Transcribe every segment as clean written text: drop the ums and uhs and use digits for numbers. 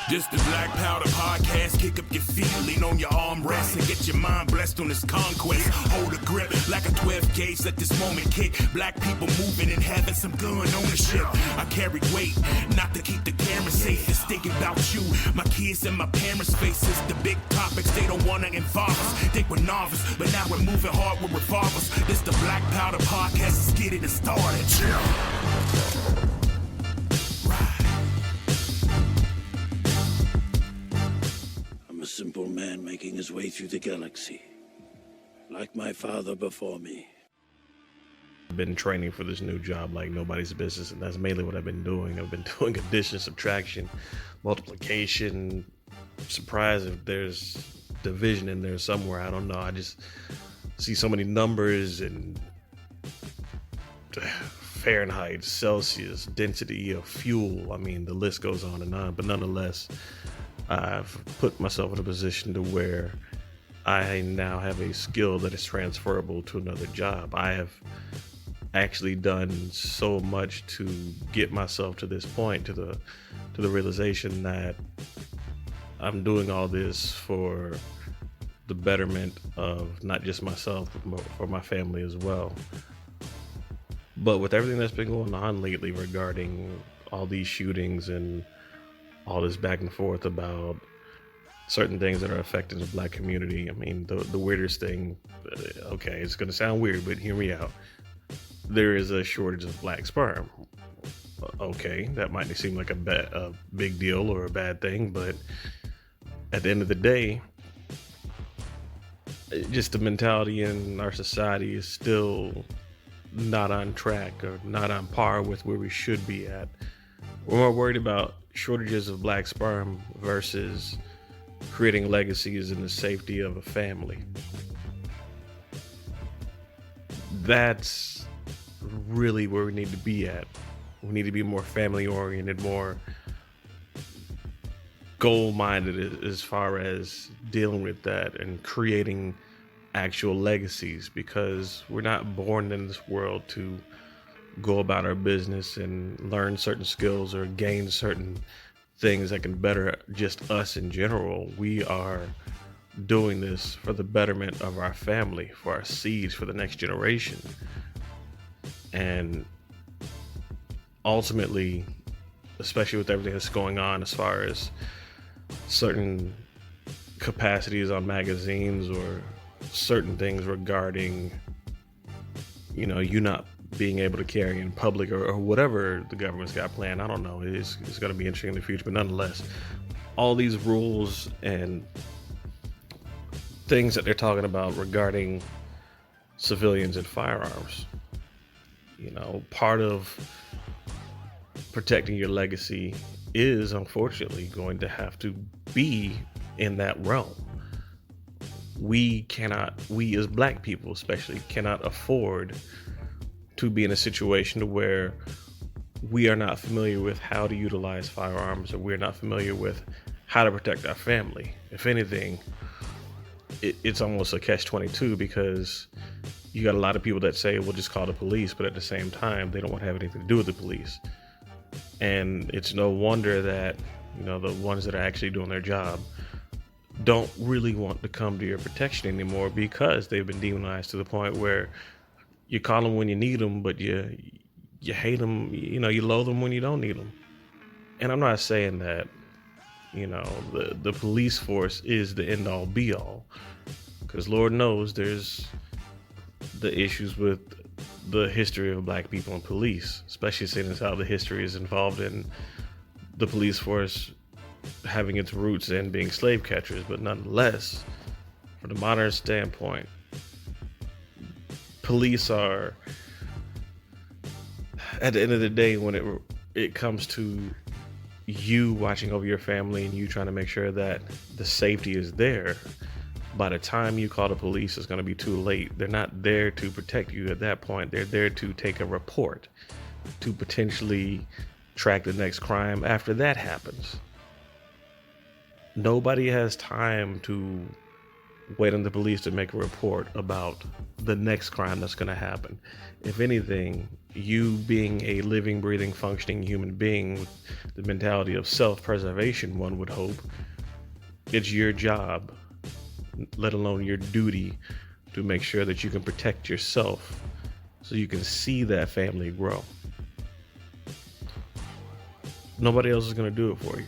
This the Black Powder Podcast. Kick up your feet, lean on your armrest, and get your mind blessed on this conquest. Hold a grip like a 12 gauge. Let this moment kick. Black people moving and having some gun ownership. I carry weight, not to keep the camera safe. It's thinking about you, my kids, and my parents' faces. The big topics they don't wanna involve us. Think we're novice, but now we're moving hard with revolvers. This the Black Powder Podcast. Let's get it started. I'm a simple man making his way through the galaxy, like my father before me. I've been training for this new job like nobody's business, and that's mainly what I've been doing. I've been doing addition, subtraction, multiplication. Surprised if there's division in there somewhere. I don't know. I just see so many numbers and Fahrenheit, Celsius, density of fuel. I mean, the list goes on and on, but nonetheless, I've put myself in a position to where I now have a skill that is transferable to another job. I have actually done so much to get myself to this point, to the realization that I'm doing all this for the betterment of not just myself, but for my family as well. But with everything that's been going on lately regarding all these shootings and all this back and forth about certain things that are affecting the Black community, I mean, the weirdest thing, okay, it's going to sound weird, but hear me out. There is a shortage of Black sperm. Okay, that might seem like a big deal or a bad thing, but at the end of the day, just the mentality in our society is still not on track or not on par with where we should be at. We're more worried about shortages of Black sperm versus creating legacies in the safety of a family. That's really where we need to be at. We need to be more family oriented, more goal minded as far as dealing with that and creating actual legacies, because we're not born in this world to go about our business and learn certain skills or gain certain things that can better just us in general. We are doing this for the betterment of our family, for our seeds, for the next generation. And ultimately, especially with everything that's going on as far as certain capacities on magazines or certain things regarding, you not being able to carry in public or whatever the government's got planned. I don't know. It's going to be interesting in the future, but nonetheless, all these rules and things that they're talking about regarding civilians and firearms, part of protecting your legacy is unfortunately going to have to be in that realm. We as Black people especially, cannot afford to be in a situation to where we are not familiar with how to utilize firearms, or we're not familiar with how to protect our family. If anything, it's almost a catch-22, because you got a lot of people that say, we'll just call the police, but at the same time, they don't want to have anything to do with the police. And it's no wonder that, the ones that are actually doing their job don't really want to come to your protection anymore, because they've been demonized to the point where you call them when you need them, but you hate them, you loathe them when you don't need them. And I'm not saying that, the police force is the end all be all, because Lord knows there's the issues with the history of Black people and police, especially seeing as how the history is involved in the police force having its roots in being slave catchers. But nonetheless, from the modern standpoint, police are, at the end of the day, when it comes to you watching over your family and you trying to make sure that the safety is there, by the time you call the police, it's going to be too late. They're not there to protect you at that point. They're there to take a report, to potentially track the next crime after that happens. Nobody has time to wait on the police to make a report about the next crime that's going to happen. If anything, you being a living, breathing, functioning human being with the mentality of self-preservation, one would hope, it's your job, let alone your duty, to make sure that you can protect yourself so you can see that family grow. Nobody else is going to do it for you.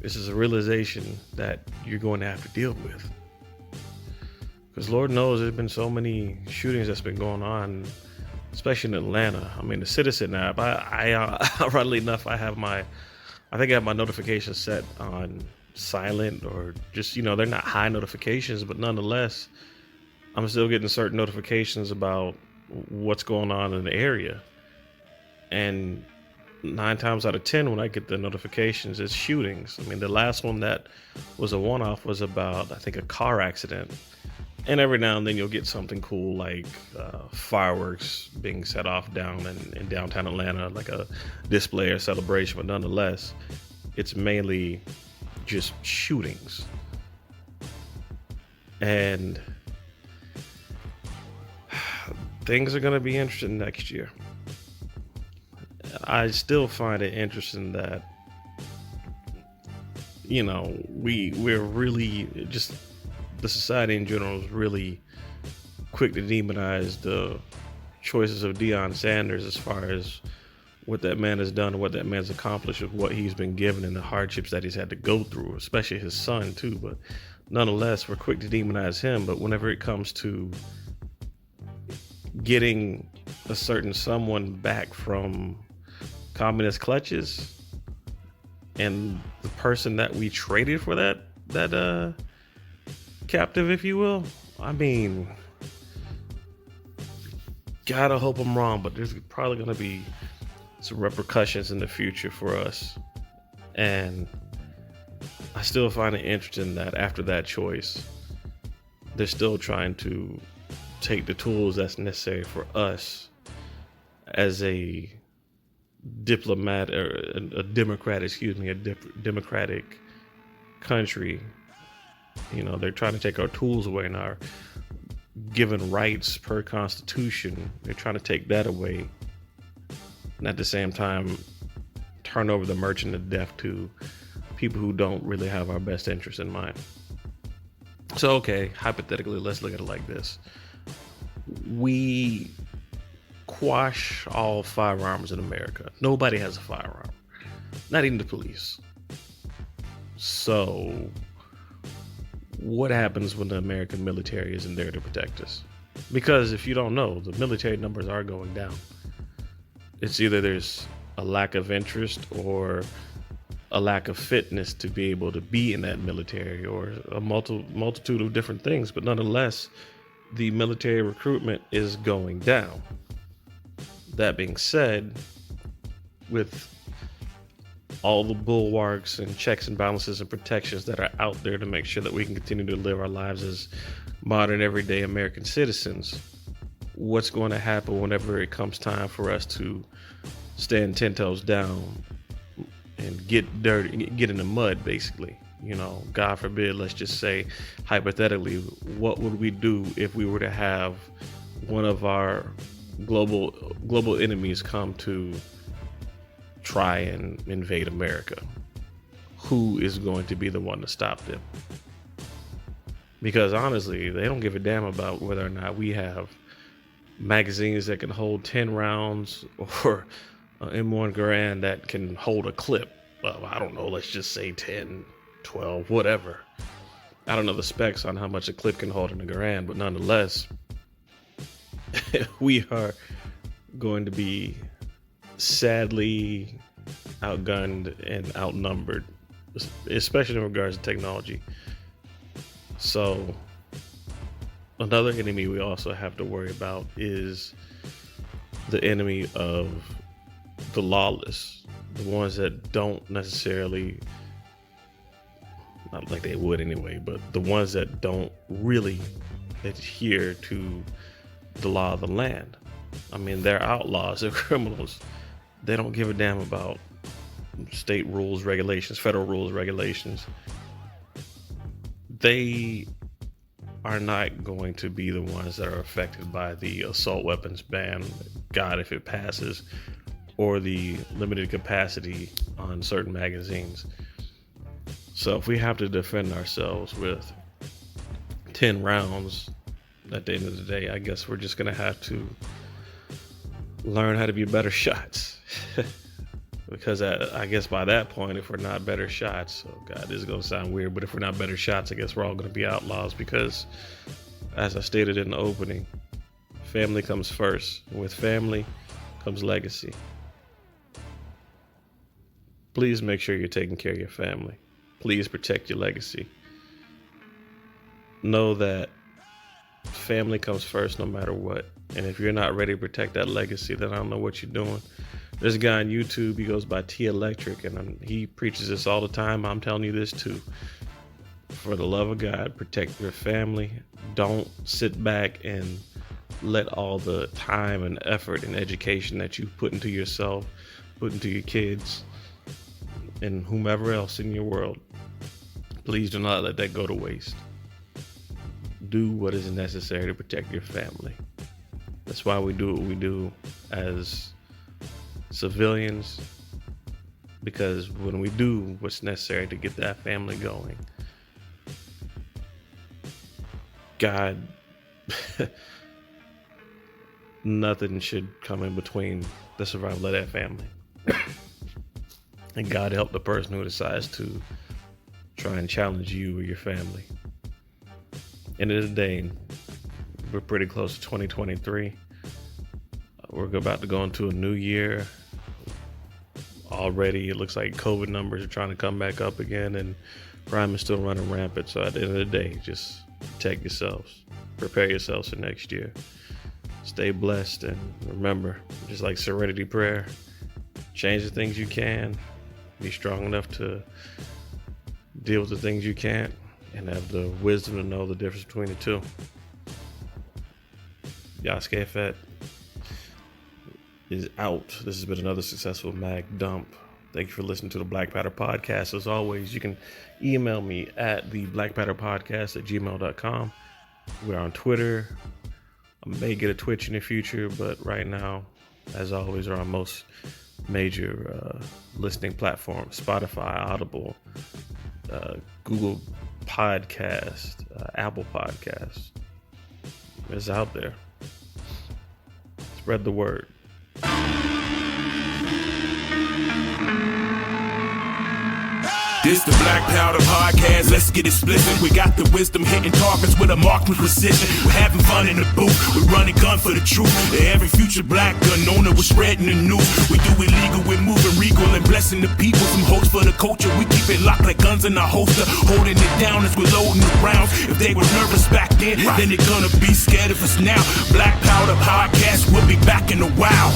This is a realization that you're going to have to deal with. Because Lord knows there's been so many shootings that's been going on, especially in Atlanta. I mean, the Citizen app, ironically enough, I think I have my notifications set on silent, or just, they're not high notifications, but nonetheless, I'm still getting certain notifications about what's going on in the area. And 9 times out of 10, when I get the notifications, it's shootings. I mean, the last one that was a one-off was about, I think, a car accident. And every now and then you'll get something cool like fireworks being set off down in downtown Atlanta, like a display or celebration. But nonetheless, it's mainly just shootings. And things are going to be interesting next year. I still find it interesting that, we're really just, the society in general is really quick to demonize the choices of Deion Sanders as far as what that man has done and what that man's accomplished with what he's been given and the hardships that he's had to go through, especially his son too. But nonetheless, we're quick to demonize him. But whenever it comes to getting a certain someone back from communist clutches, and the person that we traded for that captive, if you will, I mean, gotta hope I'm wrong, but there's probably gonna be some repercussions in the future for us. And I still find it interesting that after that choice, they're still trying to take the tools that's necessary for us as a democratic country. They're trying to take our tools away and our given rights per Constitution. They're trying to take that away, and at the same time turn over the merchant of death to people who don't really have our best interest in mind. So, okay, hypothetically, let's look at it like this. We quash all firearms in America. Nobody has a firearm, not even the police. So what happens when the American military isn't there to protect us? Because if you don't know, the military numbers are going down. It's either there's a lack of interest or a lack of fitness to be able to be in that military, or a multitude of different things. But nonetheless, the military recruitment is going down. That being said, with all the bulwarks and checks and balances and protections that are out there to make sure that we can continue to live our lives as modern, everyday American citizens, what's going to happen whenever it comes time for us to stand 10 toes down and get dirty, get in the mud, basically? God forbid, let's just say, hypothetically, what would we do if we were to have one of our global enemies come to try and invade America? Who is going to be the one to stop them? Because honestly, they don't give a damn about whether or not we have magazines that can hold 10 rounds or an M1 Garand that can hold a clip. Well, I don't know, let's just say 10, 12, whatever. I don't know the specs on how much a clip can hold in a Garand, but nonetheless, we are going to be sadly outgunned and outnumbered, especially in regards to technology. So another enemy we also have to worry about is the enemy of the lawless, the ones that don't necessarily, not like they would anyway, but the ones that don't really adhere to the law of the land. I mean, they're outlaws, they're criminals. They don't give a damn about state rules, regulations, federal rules, regulations. They are not going to be the ones that are affected by the assault weapons ban, God, if it passes, or the limited capacity on certain magazines. So if we have to defend ourselves with 10 rounds at the end of the day, I guess we're just going to have to learn how to be better shots. Because I guess by that point, if we're not better shots, oh God, this is going to sound weird, but if we're not better shots, I guess we're all going to be outlaws, because as I stated in the opening, family comes first. And with family comes legacy. Please make sure you're taking care of your family. Please protect your legacy. Know that family comes first no matter what. And if you're not ready to protect that legacy, then I don't know what you're doing. There's a guy on YouTube, he goes by T Electric, and he preaches this all the time. I'm telling you this too. For the love of God, protect your family. Don't sit back and let all the time and effort and education that you put into yourself, put into your kids, and whomever else in your world, please do not let that go to waste. Do what is necessary to protect your family. That's why we do what we do as civilians, because when we do what's necessary to get that family going, God, nothing should come in between the survival of that family. And God help the person who decides to try and challenge you or your family. End of the day, we're pretty close to 2023. We're about to go into a new year. Already, it looks like COVID numbers are trying to come back up again, and crime is still running rampant. So at the end of the day, just protect yourselves. Prepare yourselves for next year. Stay blessed, and remember, just like Serenity Prayer, change the things you can. Be strong enough to deal with the things you can't, and have the wisdom to know the difference between the two. Yasuke Fett is out. This has been another successful Mag Dump. Thank you for listening to the Black Powder Podcast. As always, you can email me at the blackpowderpodcast@gmail.com. We're on Twitter. I may get a Twitch in the future, but right now, as always, are on most major listening platforms: Spotify, Audible, Google Podcast, Apple Podcast. It's out there. Spread the word. This the Black Powder Podcast, let's get it splitting. We got the wisdom hitting targets with a marksman's precision. We're having fun in the booth, we're running gun for the truth. Every future black gun owner, we're spreading the news. We do illegal, we're moving regal and blessing the people. Some hopes for the culture, we keep it locked like guns in our holster. Holding it down as we're loading the rounds. If they were nervous back then they're gonna be scared of us now. Black Powder Podcast, we'll be back in a while.